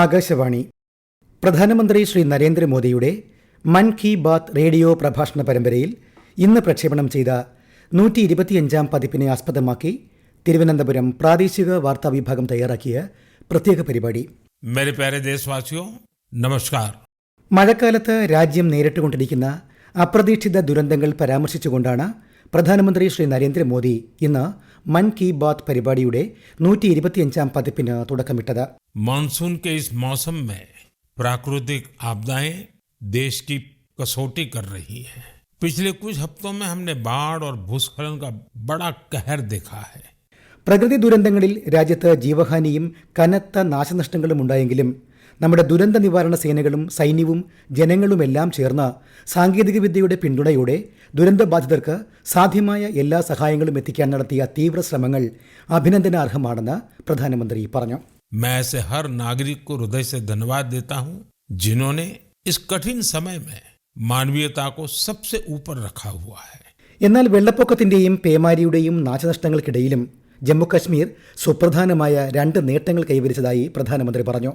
ആകാശവാണി. പ്രധാനമന്ത്രി ശ്രീ നരേന്ദ്രമോദിയുടെ മൻ കി ബാത്ത് റേഡിയോ പ്രഭാഷണ പരമ്പരയിൽ ഇന്ന് പ്രക്ഷേപണം ചെയ്ത 125-ാം പതിപ്പിനെ ആസ്പദമാക്കി തിരുവനന്തപുരം പ്രാദേശിക വാർത്താ വിഭാഗം തയ്യാറാക്കിയ പ്രത്യേക പരിപാടി. मेरे प्यारे देशवासियों, नमस्कार. മഴക്കാലത്ത് രാജ്യം നേരിട്ടുകൊണ്ടിരിക്കുന്ന അപ്രതീക്ഷിത ദുരന്തങ്ങൾ പരാമർശിച്ചുകൊണ്ടാണ് പ്രധാനമന്ത്രി ശ്രീ നരേന്ദ്രമോദി ഇന്ന് മൻ കി ബാത്ത് പരിപാടിയുടെ 125-ാം പതിപ്പിന് തുടക്കമിട്ടത്. मानसून के इस मौसम में प्राकृतिक आपदाएं देश की कसौटी कर रही हैं. पिछले कुछ हफ्तों में हमने बाढ़ और भूस्खलन का बड़ा कहर देखा है. പ്രകൃതി ദുരന്തങ്ങളിൽ രാജ്യത്ത് ജീവഹാനിയും കനത്ത നാശനഷ്ടങ്ങളും ഉണ്ടായെങ്കിലും നമ്മുടെ ദുരന്ത നിവാരണ സേനകളും സൈന്യവും ജനങ്ങളുമെല്ലാം ചേർന്ന് സാങ്കേതികവിദ്യയുടെ പിന്തുണയോടെ ദുരന്തബാധിതർക്ക് സാധ്യമായ എല്ലാ സഹായങ്ങളും എത്തിക്കാൻ നടത്തിയ തീവ്ര ശ്രമങ്ങൾ അഭിനന്ദനാർഹമാണെന്ന് പ്രധാനമന്ത്രി പറഞ്ഞു. मैं ऐसे हर नागरिक को हृदय से धन्यवाद देता हूं, जिन्होंने इस कठिन समय में मानवीयता को सबसे ऊपर रखा हुआ है. എന്നാൽ വെള്ളപ്പൊക്കത്തിന്റെയും പേമാരിയുടെയും നാശനഷ്ടങ്ങൾക്കിടയിലും ജമ്മുകശ്മീർ സുപ്രധാനമായ 2 നേട്ടങ്ങൾ കൈവരിച്ചതായി പ്രധാനമന്ത്രി പറഞ്ഞു.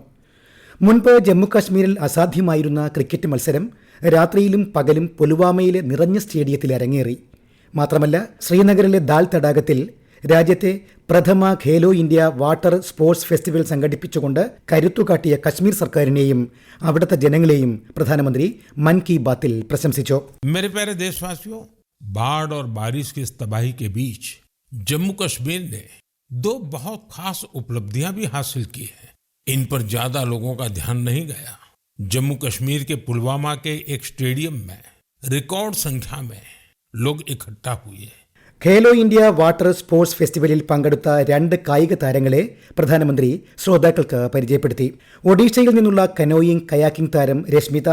മുൻപ് ജമ്മുകശ്മീരിൽ അസാധ്യമായിരുന്ന ക്രിക്കറ്റ് മത്സരം രാത്രിയിലും പകലും പുൽവാമയിലെ നിറഞ്ഞ സ്റ്റേഡിയത്തിൽ അരങ്ങേറി. മാത്രമല്ല, ശ്രീനഗറിലെ ദാൽ തടാകത്തിൽ രാജ്യത്തെ പ്രഥമ Khelo India water sports festival സംഘടിപ്പിച്ചുകൊണ്ട് കരുത്തുകാട്ടിയ കശ്മീർ സർക്കാരിനെയും അവിടുത്തെ ജനങ്ങളെയും പ്രധാനമന്ത്രി മൻ കി ബാത്തിൽ പ്രശംസിച്ചു. मेरे प्यारे देशवासियों, बाढ़ और बारिश की इस तबाही के बीच जम्मू कश्मीर ने 2 बहुत खास उपलब्धियां भी हासिल की हैं. इन पर ज्यादा लोगों का ध्यान नहीं गया. जम्मू कश्मीर के पुलवामा के एक स्टेडियम में रिकॉर्ड संख्या में लोग इकट्ठा हुए. ഖേലോ ഇന്ത്യ വാട്ടർ സ്പോർട്സ് ഫെസ്റ്റിവലിൽ പങ്കെടുത്ത 2 കായിക താരങ്ങളെ പ്രധാനമന്ത്രി ശ്രോതാക്കൾക്ക് പരിചയപ്പെടുത്തി. ഒഡീഷയിൽ നിന്നുള്ള കനോയിങ് കയാക്കിംഗ് താരം രശ്മിത,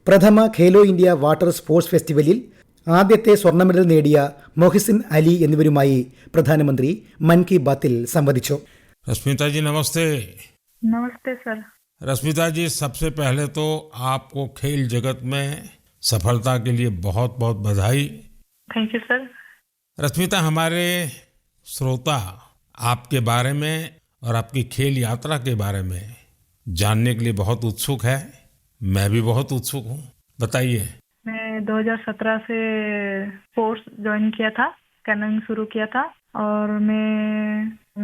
പ്രഥമ ഖേലോ ഇന്ത്യ വാട്ടർ സ്പോർട്സ് ഫെസ്റ്റിവലിൽ ആദ്യത്തെ സ്വർണ്ണ മെഡൽ നേടിയ മൊഹസിൻ അലി എന്നിവരുമായി പ്രധാനമന്ത്രി മൻ കി ബാത്തിൽ സംവദിച്ചു. रश्मिता जी नमस्ते. नमस्ते सर. रश्मिता जी, सबसे पहले तो आपको खेल जगत में सफलता के लिए बहुत बहुत बधाई. Thank you sir. रश्मिता, हमारे श्रोता आपके बारे में और आपकी खेल यात्रा के बारे में जानने के लिए बहुत उत्सुक है. मैं भी बहुत उत्सुक हूँ. बताइए. मैं 2017 से स्पोर्ट्स ज्वाइन किया था, कैनोइंग शुरू किया था और मैं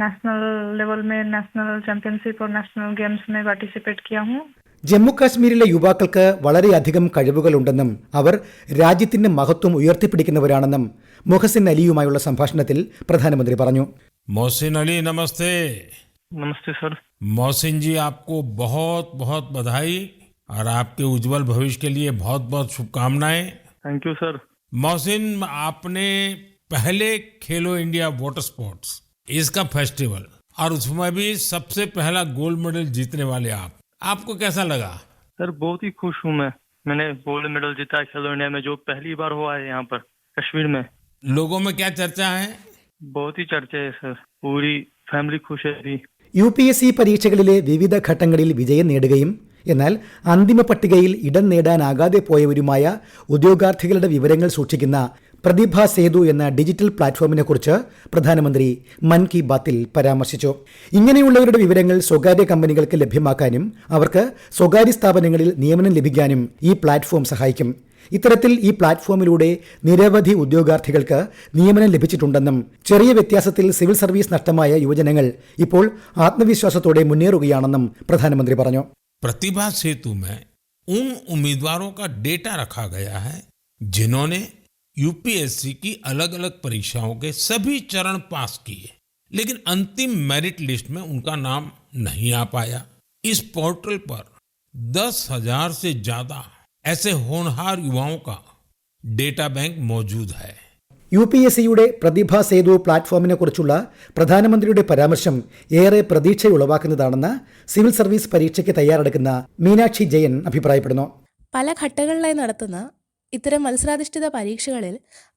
नेशनल लेवल में नेशनल चैंपियनशिप और नेशनल गेम्स में पार्टिसिपेट किया हूँ. ജമ്മു കാശ്മീരിലെ യുവാക്കൾക്ക് വളരെയധികം കഴിവുകളുണ്ടെന്നും അവർ രാജ്യത്തിന്റെ മഹത്വം ഉയർത്തിപ്പിടിക്കുന്നവരാണെന്നും മൊഹസിൻ അലിയുമായുള്ള സംഭാഷണത്തിൽ പ്രധാനമന്ത്രി പറഞ്ഞു. मोहसिन अली नमस्ते. नमस्ते सर. मोहसिन जी, आपको बहुत बहुत बधाई और आपके उज्जवल भविष्य के लिए बहुत बहुत शुभकामनाएं. Thank you sir. मोहसिन, आपने पहले खेलो इंडिया वाटर स्पोर्ट्स इसका फेस्टिवल और उसमें भी सबसे पहला गोल्ड मेडल जीतने वाले आपको कैसा लगा? सर बहुत ही खुश हूँ मैंने गोल्ड मेडल जीता है खेलो इंडिया में, जो पहली बार हुआ है यहाँ पर कश्मीर में. लोगों में क्या चर्चा है? बहुत ही चर्चा है सर, पूरी फैमिली खुश है अभी. UPSC പരീക്ഷകളിലെ വിവിധ ഘട്ടങ്ങളിൽ വിജയം നേടുകയും എന്നാൽ അന്തിമ പട്ടികയിൽ ഇടം നേടാനാകാതെ പോയവരുമായ ഉദ്യോഗാർത്ഥികളുടെ വിവരങ്ങൾ സൂക്ഷിക്കുന്ന പ്രതിഭ സേതു എന്ന ഡിജിറ്റൽ പ്ലാറ്റ്ഫോമിനെ കുറിച്ച് പ്രധാനമന്ത്രി മൻ കി ബാത്തിൽ പരാമർശിച്ചു. ഇങ്ങനെയുള്ളവരുടെ വിവരങ്ങൾ സ്വകാര്യ കമ്പനികൾക്ക് ലഭ്യമാക്കാനും അവർക്ക് സ്വകാര്യ സ്ഥാപനങ്ങളിൽ നിയമനം ലഭിക്കാനും ഈ പ്ലാറ്റ്ഫോം സഹായിക്കും. ഇത്തരത്തിൽ ഈ പ്ലാറ്റ്ഫോമിലൂടെ നിരവധി ഉദ്യോഗാർത്ഥികൾക്ക് നിയമനം ലഭിച്ചിട്ടുണ്ടെന്നും ചെറിയ വ്യത്യാസത്തിൽ സിവിൽ സർവീസ് നഷ്ടമായ യുവജനങ്ങൾ ഇപ്പോൾ ആത്മവിശ്വാസത്തോടെ മുന്നേറുകയാണെന്നും പ്രധാനമന്ത്രി പറഞ്ഞു. प्रतिभा सेतु में उन उम्मीदवारों का डेटा रखा गया है जिन्होंने यूपीएससी की अलग अलग परीक्षाओं के सभी चरण पास किए, लेकिन अंतिम मेरिट लिस्ट में उनका नाम नहीं आ पाया. इस पोर्टल पर 10,000 से ज्यादा ऐसे होनहार युवाओं का डेटा बैंक मौजूद है. UPSCയുടെ പ്രതിഭ സേതു പ്ലാറ്റ്ഫോമിനെ കുറിച്ചുള്ള പ്രധാനമന്ത്രിയുടെ പരാമർശം ഏറെ പ്രതീക്ഷയുളവാക്കുന്നതാണെന്ന് സിവിൽ സർവീസ് പരീക്ഷയ്ക്ക് തയ്യാറെടുക്കുന്ന മീനാക്ഷി ജയൻ അഭിപ്രായപ്പെടുന്നു. പല ഘട്ടങ്ങളിലായി നടത്തുന്ന ഇത്തരം മത്സരാധിഷ്ഠിത പരീക്ഷകളിൽ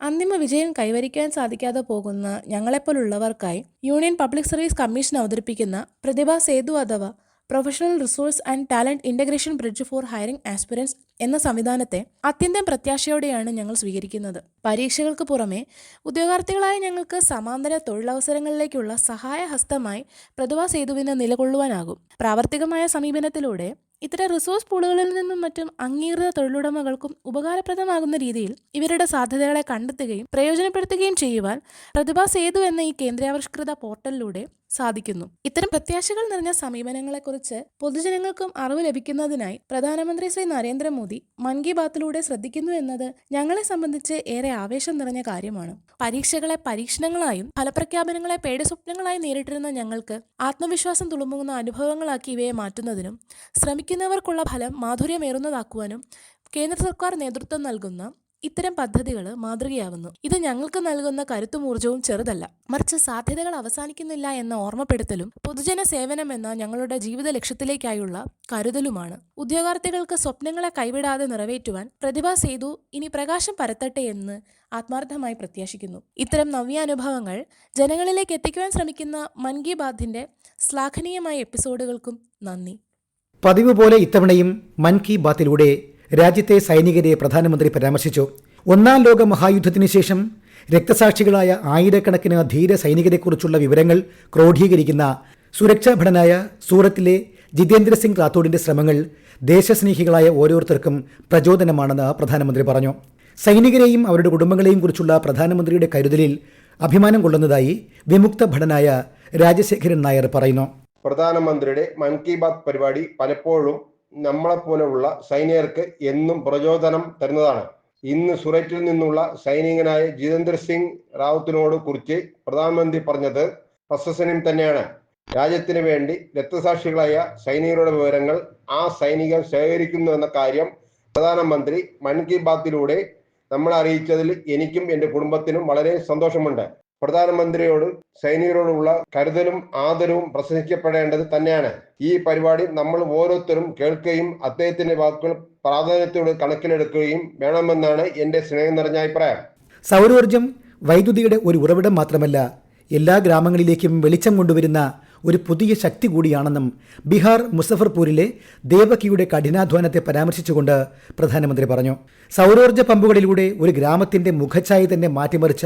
അന്തിമ വിജയം കൈവരിക്കാൻ സാധിക്കാതെ പോകുന്ന ഞങ്ങളെപ്പോലുള്ളവർക്കായി യൂണിയൻ പബ്ലിക് സർവീസ് കമ്മീഷൻ അവതരിപ്പിക്കുന്ന പ്രതിഭ സേതു അഥവാ professional resource and talent integration bridge for hiring aspirants എന്ന സംവിധാനത്തെ അത്യന്തം പ്രത്യാശയോടെയാണ് ഞങ്ങൾ സ്വീകരിക്കുന്നത്. പരീക്ഷകൾക്ക് പുറമെ ഉദ്യോഗാർത്ഥികളായ ഞങ്ങൾക്ക് സമാന്തര തൊഴിലവസരങ്ങളിലേക്കുള്ള സഹായഹസ്തമായി പ്രതിഭാ സേതുവിന് നിലകൊള്ളുവാനാകും. പ്രാവർത്തികമായ സമീപനത്തിലൂടെ ഇത്തരം റിസോഴ്സ് പൂളുകളിൽ നിന്നും മറ്റും അംഗീകൃത തൊഴിലുടമകൾക്കും ഉപകാരപ്രദമാകുന്ന രീതിയിൽ ഇവരുടെ സാധ്യതകളെ കണ്ടെത്തുകയും പ്രയോജനപ്പെടുത്തുകയും ചെയ്യുവാൻ പ്രതിഭാ സേതു എന്ന ഈ കേന്ദ്രാവിഷ്കൃത പോർട്ടലിലൂടെ സാധിക്കുന്നു. ഇത്തരം പ്രത്യാശകൾ നിറഞ്ഞ സമീപനങ്ങളെക്കുറിച്ച് പൊതുജനങ്ങൾക്കും അറിവ് ലഭിക്കുന്നതിനായി പ്രധാനമന്ത്രി ശ്രീ നരേന്ദ്രമോദി മൻ കി ബാത്തിലൂടെ ശ്രദ്ധിക്കുന്നു എന്നത് ഞങ്ങളെ സംബന്ധിച്ച് ഏറെ ആവേശം നിറഞ്ഞ കാര്യമാണ്. പരീക്ഷകളെ പരീക്ഷണങ്ങളായും ഫലപ്രഖ്യാപനങ്ങളെ പേടിസ്വപ്നങ്ങളായി നേരിട്ടിരുന്ന ഞങ്ങൾക്ക് ആത്മവിശ്വാസം തുളുമ്പുന്ന അനുഭവങ്ങളാക്കി ഇവയെ മാറ്റുന്നതിനും ശ്രമിക്കുന്നവർക്കുള്ള ഫലം മാധുര്യമേറുന്നതാക്കുവാനും കേന്ദ്ര സർക്കാർ നേതൃത്വം നൽകുന്ന ഇത്തരം പദ്ധതികൾ മാതൃകയാവുന്നു. ഇത് ഞങ്ങൾക്ക് നൽകുന്ന കരുത്തും ഊർജവും ചെറുതല്ല, മറിച്ച് സാധ്യതകൾ അവസാനിക്കുന്നില്ല എന്ന ഓർമ്മപ്പെടുത്തലും പൊതുജന സേവനം എന്ന ഞങ്ങളുടെ ജീവിത ലക്ഷ്യത്തിലേക്കായുള്ള കരുതലുമാണ്. ഉദ്യോഗാർത്ഥികൾക്ക് സ്വപ്നങ്ങളെ കൈവിടാതെ നിറവേറ്റുവാൻ പ്രതിഭാ സേതു ഇനി പ്രകാശം പരത്തട്ടെ എന്ന് ആത്മാർത്ഥമായി പ്രത്യാശിക്കുന്നു. ഇത്തരം നവ്യാനുഭവങ്ങൾ ജനങ്ങളിലേക്ക് എത്തിക്കുവാൻ ശ്രമിക്കുന്ന മൻ കി ബാത്തിന്റെ ശ്ലാഘനീയമായ എപ്പിസോഡുകൾക്കും നന്ദി. പതിവ് പോലെ ഇത്തവണയും മൻ കി ബാത്തിലൂടെ രാജ്യത്തെ സൈനികരെ പ്രധാനമന്ത്രി പരാമർശിച്ചു. ഒന്നാം ലോക മഹായുദ്ധത്തിന് ശേഷം രക്തസാക്ഷികളായ ആയിരക്കണക്കിന് ധീര സൈനികരെക്കുറിച്ചുള്ള വിവരങ്ങൾ ക്രോഡീകരിക്കുന്ന സുരക്ഷാഭടനായ സൂറത്തിലെ ജിതേന്ദ്ര സിംഗ് റാത്തോഡിന്റെ ശ്രമങ്ങൾ ദേശസ്നേഹികളായ ഓരോരുത്തർക്കും പ്രചോദനമാണെന്ന് പ്രധാനമന്ത്രി പറഞ്ഞു. സൈനികരെയും അവരുടെ കുടുംബങ്ങളെയും കുറിച്ചുള്ള പ്രധാനമന്ത്രിയുടെ കരുതലിൽ അഭിമാനം കൊള്ളുന്നതായി വിമുക്ത ഭടനായ രാജശേഖരൻ നായർ പറയുന്നു. പ്രധാനമന്ത്രിയുടെ മൻ കി ബാത്ത് പരിപാടി പലപ്പോഴും നമ്മളെപ്പോലെയുള്ള സൈനികർക്ക് എന്നും പ്രചോദനം തരുന്നതാണ്. ഇന്ന് സൂററ്റിൽ നിന്നുള്ള സൈനികനായ ജിതേന്ദ്ര സിംഗ് റാവത്തിനോട് കുറിച്ച് പ്രധാനമന്ത്രി പറഞ്ഞത് പ്രശംസനീയം തന്നെയാണ്. രാജ്യത്തിന് വേണ്ടി രക്തസാക്ഷികളായ സൈനികരുടെ വിവരങ്ങൾ ആ സൈനികർ ശേഖരിക്കുന്നു എന്ന കാര്യം പ്രധാനമന്ത്രി മൻ കി ബാത്തിലൂടെ നമ്മളെ അറിയിച്ചതിൽ എനിക്കും എൻ്റെ കുടുംബത്തിനും വളരെ സന്തോഷമുണ്ട്. പ്രധാനമന്ത്രിയോട് സൈനികരോടുള്ള കരുതലും ആദരവും പ്രശംസിക്കപ്പെടേണ്ടത് തന്നെയാണ്. ഈ പരിപാടി നമ്മൾ ഓരോരുത്തരും കേൾക്കുകയും അദ്ദേഹത്തിന്റെ വാക്കുകൾ പ്രാധാന്യത്തോട് കണക്കിലെടുക്കുകയും വേണമെന്നാണ് എൻ്റെ സ്നേഹം നിറഞ്ഞ അഭിപ്രായം. സൗരോർജ്ജം വൈദ്യുതിയുടെ ഒരു ഉറവിടം മാത്രമല്ല, എല്ലാ ഗ്രാമങ്ങളിലേക്കും വെളിച്ചം കൊണ്ടുവരുന്ന ഒരു പുതിയ ശക്തി കൂടിയാണെന്നും ബീഹാർ മുസഫർപൂരിലെ ദേവകിയുടെ കഠിനാധ്വാനത്തെ പരാമർശിച്ചുകൊണ്ട് പ്രധാനമന്ത്രി പറഞ്ഞു. സൗരോർജ്ജ പമ്പുകളിലൂടെ ഒരു ഗ്രാമത്തിന്റെ മുഖഛായ തന്നെ മാറ്റിമറിച്ച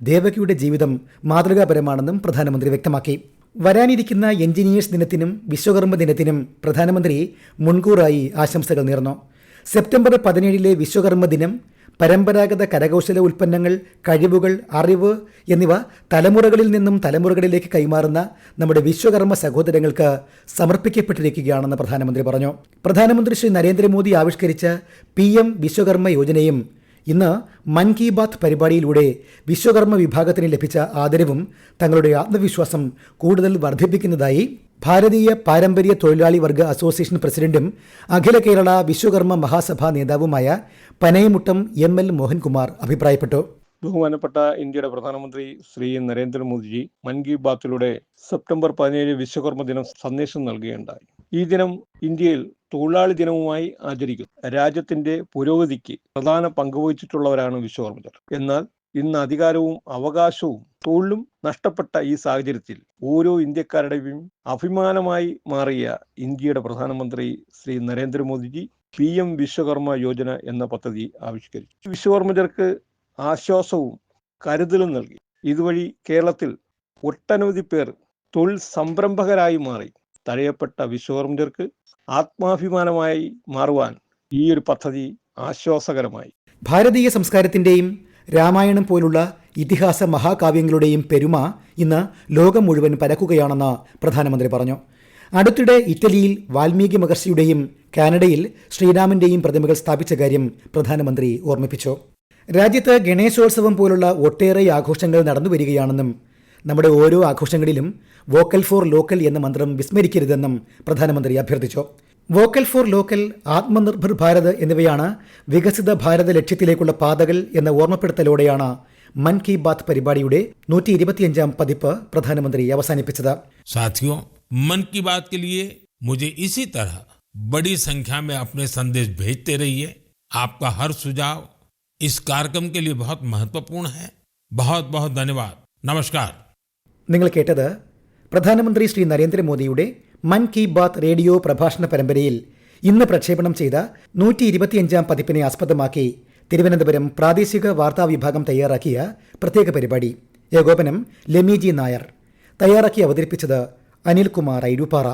ദേവകിയുടെ ജീവിതം മാതൃകാപരമാണെന്നും പ്രധാനമന്ത്രി വ്യക്തമാക്കി. വരാനിരിക്കുന്ന എഞ്ചിനീയേഴ്സ് ദിനത്തിനും വിശ്വകർമ്മ ദിനത്തിനും പ്രധാനമന്ത്രി മുൻകൂറായി ആശംസകൾ നേർന്നു. സെപ്റ്റംബർ 17 വിശ്വകർമ്മ ദിനം പരമ്പരാഗത കരകൗശല ഉൽപ്പന്നങ്ങൾ, കഴിവുകൾ, അറിവ് എന്നിവ തലമുറകളിൽ നിന്നും തലമുറകളിലേക്ക് കൈമാറുന്ന നമ്മുടെ വിശ്വകർമ്മ സഹോദരങ്ങൾക്ക് സമർപ്പിക്കപ്പെട്ടിരിക്കുകയാണെന്ന് പ്രധാനമന്ത്രി പറഞ്ഞു. പ്രധാനമന്ത്രി ശ്രീ നരേന്ദ്രമോദി ആവിഷ്കരിച്ച PM വിശ്വകർമ്മ യോജനയും ഇന്ന് മൻ കി ബാത്ത് പരിപാടിയിലൂടെ വിശ്വകർമ്മ വിഭാഗത്തിന് ലഭിച്ച ആദരവും തങ്ങളുടെ ആത്മവിശ്വാസം കൂടുതൽ വർദ്ധിപ്പിക്കുന്നതായി ഭാരതീയ പാരമ്പര്യ തൊഴിലാളി വർഗ അസോസിയേഷൻ പ്രസിഡന്റും അഖില കേരള വിശ്വകർമ്മ മഹാസഭാ നേതാവുമായ പനയമുട്ടം ML മോഹൻകുമാർ അഭിപ്രായപ്പെട്ടു. ബഹുമാനപ്പെട്ട ഇന്ത്യയുടെ പ്രധാനമന്ത്രി ശ്രീ നരേന്ദ്രമോദിജി മൻ കി ബാത്തിലൂടെ സെപ്റ്റംബർ 17 വിശ്വകർമ്മ ദിനം സന്ദേശം നൽകുകയുണ്ടായി. ഈ ദിനം ഇന്ത്യയിൽ തൊഴിലാളി ദിനവുമായി ആചരിക്കുന്നു. രാജ്യത്തിന്റെ പുരോഗതിക്ക് പ്രധാന പങ്കുവഹിച്ചിട്ടുള്ളവരാണ് വിശ്വകർമ്മർ. എന്നാൽ ഇന്ന് അധികാരവും അവകാശവും തൊഴിലും നഷ്ടപ്പെട്ട ഈ സാഹചര്യത്തിൽ ഓരോ ഇന്ത്യക്കാരുടെയും അഭിമാനമായി മാറിയ ഇന്ത്യയുടെ പ്രധാനമന്ത്രി ശ്രീ നരേന്ദ്രമോദിജി PM വിശ്വകർമ്മ യോജന എന്ന പദ്ധതി ആവിഷ്കരിച്ചു. വിശ്വകർമ്മജർക്ക് ആശ്വാസവും കരുതലും നൽകി. ഇതുവഴി കേരളത്തിൽ ഒട്ടനവധി പേർ തൊഴിൽ സംരംഭകരായി മാറി. തഴയപ്പെട്ട വിശ്വകർമ്മജർക്ക് ആത്മാഭിമാനമായി മാറുവാൻ ഈ ഒരു പദ്ധതി ആശ്വാസകരമായി. ഭാരതീയ സംസ്കാരത്തിന്റെയും രാമായണം പോലുള്ള ഇതിഹാസ മഹാകാവ്യങ്ങളുടെയും പെരുമ ഇന്ന് ലോകം മുഴുവൻ പരക്കുകയാണെന്ന് പ്രധാനമന്ത്രി പറഞ്ഞു. അടുത്തിടെ ഇറ്റലിയിൽ വാൽമീകി മഹർഷിയുടെയും കാനഡയിൽ ശ്രീരാമന്റെയും പ്രതിമകൾ സ്ഥാപിച്ച കാര്യം പ്രധാനമന്ത്രി ഓർമ്മിപ്പിച്ചു. രാജ്യത്ത് ഗണേശോത്സവം പോലുള്ള ഒട്ടേറെ ആഘോഷങ്ങൾ നടന്നു വരികയാണെന്നും നമ്മുടെ ഓരോ ആഘോഷങ്ങളിലും വോക്കൽ ഫോർ ലോക്കൽ എന്ന മന്ത്രം വിസ്മരിക്കരുതെന്നും പ്രധാനമന്ത്രി അഭ്യർത്ഥിച്ചു. Vocal for local, Atmanirbhar Bharat എന്നിവയാണ് വികസിത ഭാരത ലക്ഷ്യത്തിലേക്കുള്ള പാതകൾ എന്ന ഓർമ്മപ്പെടുത്തലോടെയാണ് മൻ കി ബാത്ത് പരിപാടിയുടെ 125ാം പതിപ്പ് പ്രധാനമന്ത്രി അവസാനിപ്പിച്ചത്. साथियों, मन की बात के लिए मुझे इसी तरह बड़ी संख्या में अपने संदेश भेजते रहिए. आपका हर सुझाव इस कार्यक्रम के लिए बहुत महत्वपूर्ण है. बहुत बहुत धन्यवाद. नमस्कार. നിങ്ങൾ കേട്ടത് പ്രധാനമന്ത്രി ശ്രീ നരേന്ദ്രമോദിയുടെ മൻ കി ബാത്ത് റേഡിയോ പ്രഭാഷണ പരമ്പരയിൽ ഇന്ന് പ്രക്ഷേപണം ചെയ്ത 125-ാം പതിപ്പിനെ ആസ്പദമാക്കി തിരുവനന്തപുരം പ്രാദേശിക വാർത്താ വിഭാഗം തയ്യാറാക്കിയ പ്രത്യേക പരിപാടി. ഏകോപനം ലെമി ജി നായർ. തയ്യാറാക്കി അവതരിപ്പിച്ചത് അനിൽകുമാർ ഐരൂപ്പാറ.